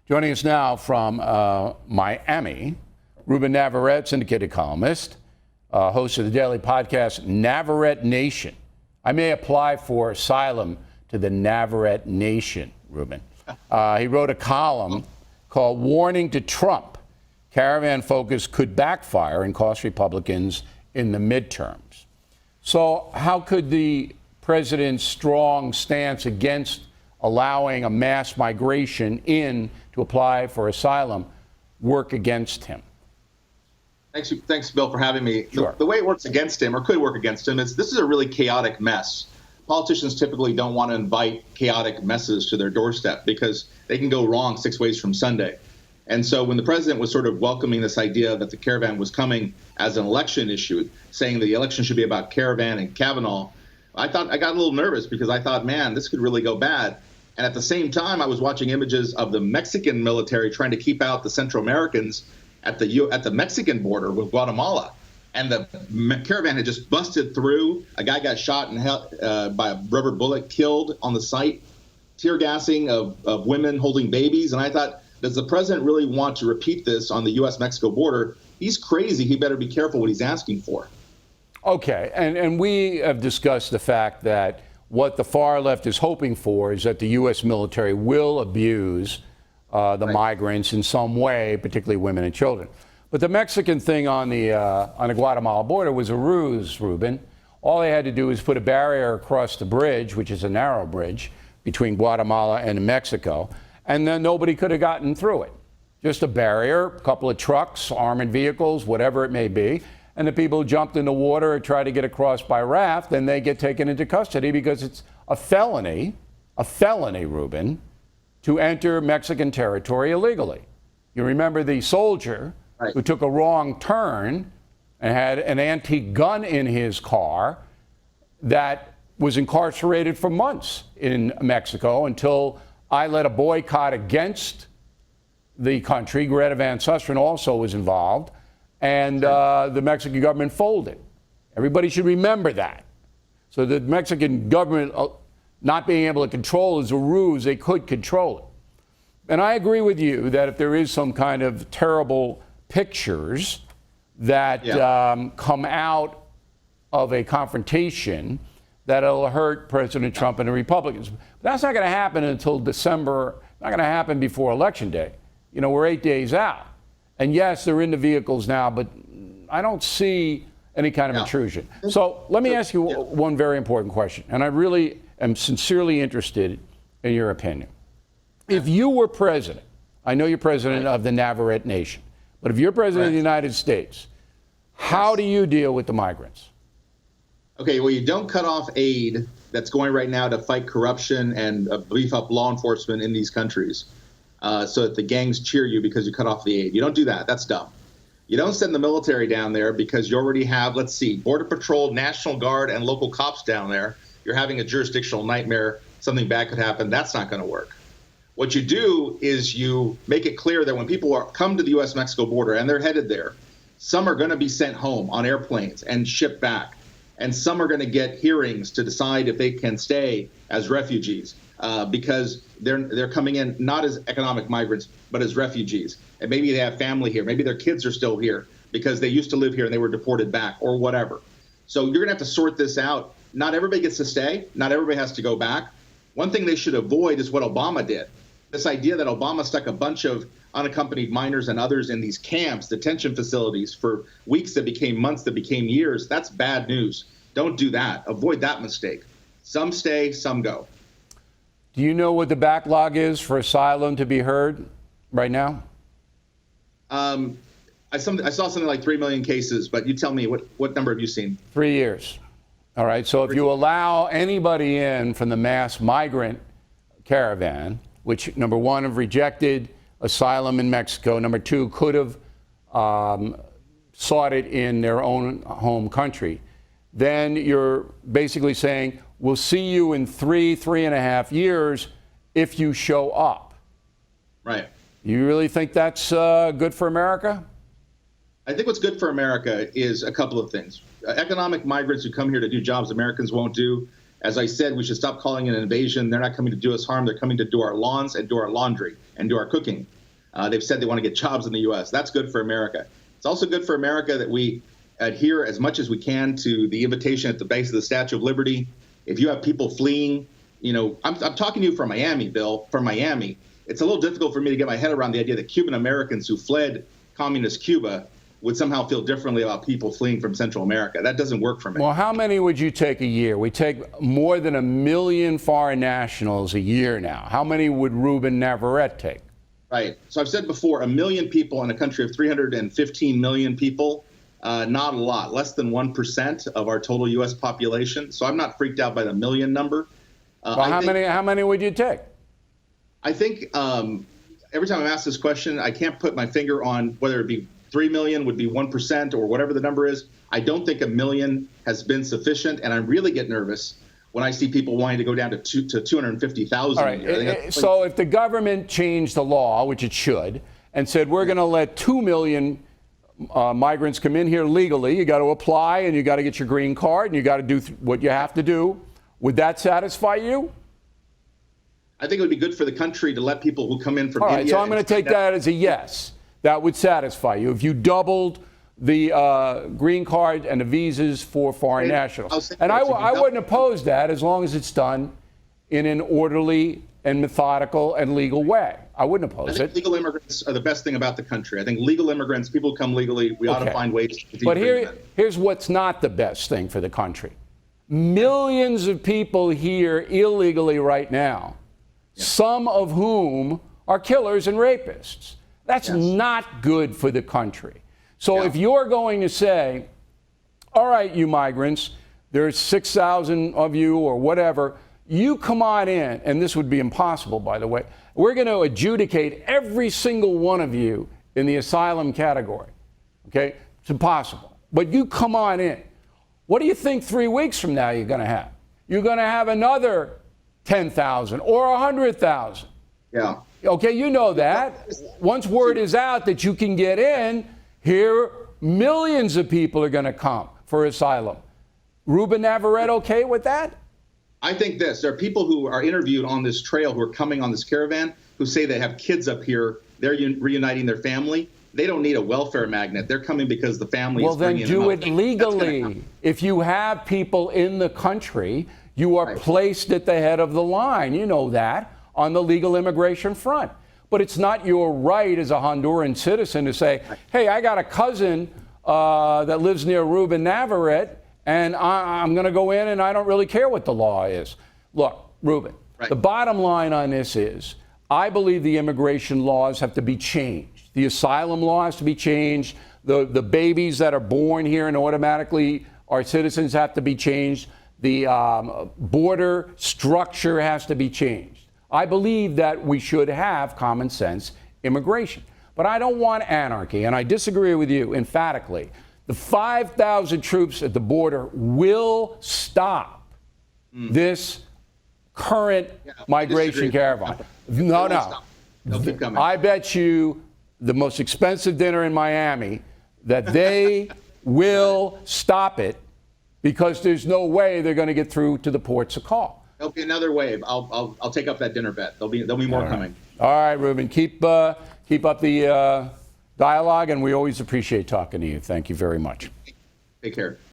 Joining us now from Miami, Ruben Navarrette, Syndicated columnist, host of the daily podcast Navarrette Nation. I may apply for asylum to the Navarrette Nation, Ruben. He wrote a column called Warning to Trump. Caravan focus could backfire and cost Republicans in the midterms. So how could the president's strong stance against allowing a mass migration in to apply for asylum work against him? Thanks, Bill, for having me. Sure. The way it works against him, or could work against him, is this is a really chaotic mess. Politicians typically don't want to invite chaotic messes to their doorstep because they can go wrong 6 ways from Sunday. And so when the president was sort of welcoming this idea that the caravan was coming as an election issue, saying the election should be about Caravan and Kavanaugh, I got a little nervous because I thought, man, this could really go bad. And at the same time, I was watching images of the Mexican military trying to keep out the Central Americans at the Mexican border with Guatemala. And the caravan had just busted through. A guy got shot by a rubber bullet, killed on the site, tear gassing of women holding babies. And I thought, does the president really want to repeat this on the U.S.-Mexico border? He's crazy. He better be careful what he's asking for. Okay. And we have discussed the fact that what the far left is hoping for is that the U.S. military will abuse the migrants in some way, particularly women and children. But the Mexican thing on the Guatemala border was a ruse, Ruben. All they had to do was put a barrier across the bridge, which is a narrow bridge, between Guatemala and Mexico, and then nobody could have gotten through it. Just a barrier, a couple of trucks, armored vehicles, whatever it may be. And the people who jumped in the water or tried to get across by raft, then they get taken into custody because it's a felony, Ruben, to enter Mexican territory illegally. You remember the soldier who took a wrong turn and had an antique gun in his car that was incarcerated for months in Mexico until I led a boycott against the country. Greta Van Susteren also was involved. And the Mexican government folded. Everybody should remember that. So the Mexican government not being able to control is a ruse. They could control it. And I agree with you that if there is some kind of terrible pictures that come out of a confrontation, that it'll hurt President Trump and the Republicans. But that's not going to happen until December, not going to happen before Election Day. You know, we're 8 days out. And yes, they're in the vehicles now, but I don't see any kind of intrusion. So let me ask you one very important question, and I really am sincerely interested in your opinion. If you were president, I know you're president of the Navarrette Nation, but if you're president of the United States, how do you deal with the migrants? Okay, well, you don't cut off aid that's going right now to fight corruption and beef up law enforcement in these countries. So that the gangs cheer you because you cut off the aid. You don't do that. That's dumb. You don't send the military down there because you already have, let's see, Border Patrol, National Guard, and local cops down there. You're having a jurisdictional nightmare. Something bad could happen. That's not going to work. What you do is you make it clear that when people come to the U.S.-Mexico border and they're headed there, some are going to be sent home on airplanes and shipped back. And some are going to get hearings to decide if they can stay as refugees. Because they're coming in not as economic migrants, but as refugees. And maybe they have family here. Maybe their kids are still here because they used to live here and they were deported back or whatever. So you're going to have to sort this out. Not everybody gets to stay. Not everybody has to go back. One thing they should avoid is what Obama did. This idea that Obama stuck a bunch of unaccompanied minors and others in these camps, detention facilities for weeks that became months, that became years. That's bad news. Don't do that. Avoid that mistake. Some stay, some go. Do you know what the backlog is for asylum to be heard right now? I saw something like 3 million cases, but you tell me, what number have you seen? 3 years. All right. So if you allow anybody in from the mass migrant caravan, which, number one, have rejected asylum in Mexico, number two, could have sought it in their own home country, then you're basically saying, we'll see you in 3.5 years if you show up. Right. You really think that's good for America? I think what's good for America is a couple of things. Economic migrants who come here to do jobs Americans won't do. As I said, we should stop calling it an invasion. They're not coming to do us harm. They're coming to do our lawns and do our laundry and do our cooking. They've said they want to get jobs in the U.S. That's good for America. It's also good for America that we adhere as much as we can to the invitation at the base of the Statue of Liberty. If you have people fleeing, I'm talking to you from Miami, Bill, from Miami. It's a little difficult for me to get my head around the idea that Cuban Americans who fled communist Cuba would somehow feel differently about people fleeing from Central America. That doesn't work for me. Well, how many would you take a year? We take more than 1 million foreign nationals a year now. How many would Ruben Navarrette take? Right. So I've said before, 1 million people in a country of 315 million people, not a lot, less than 1% of our total U.S. population. So I'm not freaked out by the million number. Well, how many would you take? I think every time I'm asked this question, I can't put my finger on whether it be 3 million would be 1% or whatever the number is. I don't think 1 million has been sufficient, and I really get nervous when I see people wanting to go down to 250,000. All right. So if the government changed the law, which it should, and said we're going to let 2 million migrants come in here legally, you got to apply and you got to get your green card and you got to do what you have to do, would that satisfy you? I think it would be good for the country to let people who come in from India. All right, so I'm going to take that as a yes. That would satisfy you if you doubled the green card and the visas for foreign nationals. And I wouldn't oppose that as long as it's done in an orderly and methodical and legal way. I wouldn't oppose I think it. Legal immigrants are the best thing about the country. I think legal immigrants, people who come legally, we ought to find ways to But here's what's not the best thing for the country. Millions of people here illegally right now, some of whom are killers and rapists. That's not good for the country. So if you're going to say, all right, you migrants, there's 6,000 of you or whatever, you come on in, and this would be impossible, by the way, we're going to adjudicate every single one of you in the asylum category. Okay? It's impossible. But you come on in. What do you think 3 weeks from now you're going to have? You're going to have another 10,000 or 100,000. Yeah. Okay, you know that. Once word is out that you can get in, here millions of people are going to come for asylum. Ruben Navarrette okay with that? I think this. There are people who are interviewed on this trail who are coming on this caravan who say they have kids up here. They're reuniting their family. They don't need a welfare magnet. They're coming because the family is bringing them up. Well, then do it legally. If you have people in the country, you are placed at the head of the line. You know that, on the legal immigration front. But it's not your right as a Honduran citizen to say, hey, I got a cousin that lives near Ruben Navarrette, and I'm going to go in and I don't really care what the law is. Look, Ruben, the bottom line on this is I believe the immigration laws have to be changed. The asylum law has to be changed. The babies that are born here and automatically are citizens have to be changed. The border structure has to be changed. I believe that we should have common sense immigration. But I don't want anarchy, and I disagree with you emphatically. The 5,000 troops at the border will stop this current migration caravan. No. They'll keep coming. I bet you the most expensive dinner in Miami that they will stop it because there's no way they're going to get through to the ports of call. There'll be another wave. I'll take up that dinner bet. There'll be more coming. All right, Ruben, keep up the dialogue, and we always appreciate talking to you. Thank you very much. Take care.